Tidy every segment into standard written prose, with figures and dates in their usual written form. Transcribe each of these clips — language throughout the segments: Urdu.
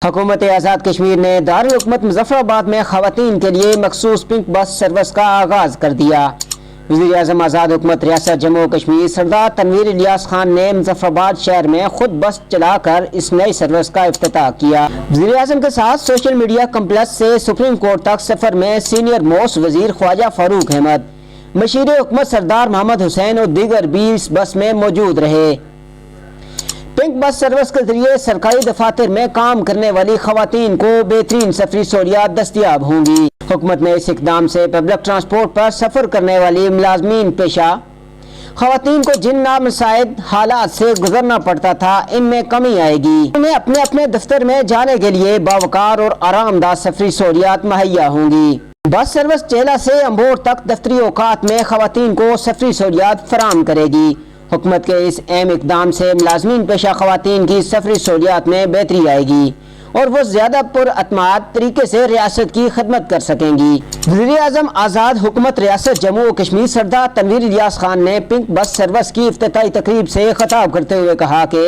حکومت آزاد کشمیر نے دارالحکومت مظفر آباد میں خواتین کے لیے مخصوص پنک بس سروس کا آغاز کر دیا۔ وزیر اعظم آزاد حکومت ریاست جموں و کشمیر سردار تنویر الیاس خان نے مظفر آباد شہر میں خود بس چلا کر اس نئی سروس کا افتتاح کیا۔ وزیر اعظم کے ساتھ سوشل میڈیا کمپلیکس سے سپریم کورٹ تک سفر میں سینئر موسٹ وزیر خواجہ فاروق احمد، مشیر حکومت سردار محمد حسین اور دیگر بھی اس بس میں موجود رہے۔ پنک بس سروس کے ذریعے سرکاری دفاتر میں کام کرنے والی خواتین کو بہترین سفری سہولیات دستیاب ہوں گی۔ حکومت نے اس اقدام سے پبلک ٹرانسپورٹ پر سفر کرنے والی ملازمین پیشہ خواتین کو جن نامساعد حالات سے گزرنا پڑتا تھا ان میں کمی آئے گی۔ انہیں اپنے اپنے دفتر میں جانے کے لیے باوقار اور آرام دہ سفری سہولیات مہیا ہوں گی۔ بس سروس چیلا سے امبور تک دفتری اوقات میں خواتین کو سفری سہولیات فراہم کرے گی۔ حکومت کے اس اہم اقدام سے ملازمین پیشہ خواتین کی سفری سہولیات میں بہتری آئے گی اور وہ زیادہ پراعتماد طریقے سے ریاست کی خدمت کر سکیں گی۔ وزیر اعظم آزاد حکومت ریاست جموں و کشمیر سردار تنویر الیاس خان نے پنک بس سروس کی افتتاحی تقریب سے خطاب کرتے ہوئے کہا کہ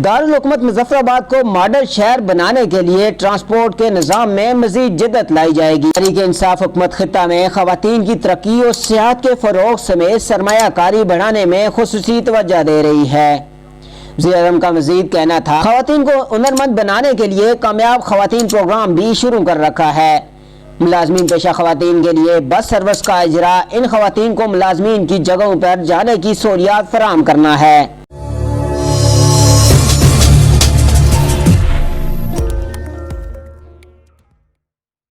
دارالحکومت مظفر آباد کو ماڈل شہر بنانے کے لیے ٹرانسپورٹ کے نظام میں مزید جدت لائی جائے گی۔ تحریک انصاف حکومت خطہ میں خواتین کی ترقی اور صحت کے فروغ سمیت سرمایہ کاری بڑھانے میں خصوصی توجہ دے رہی ہے۔ وزیر اعظم کا مزید کہنا تھا، خواتین کو ہنرمند بنانے کے لیے کامیاب خواتین پروگرام بھی شروع کر رکھا ہے۔ ملازمین پیشہ خواتین کے لیے بس سروس کا اجرا ان خواتین کو ملازمین کی جگہوں پر جانے کی سہولیات فراہم کرنا ہے۔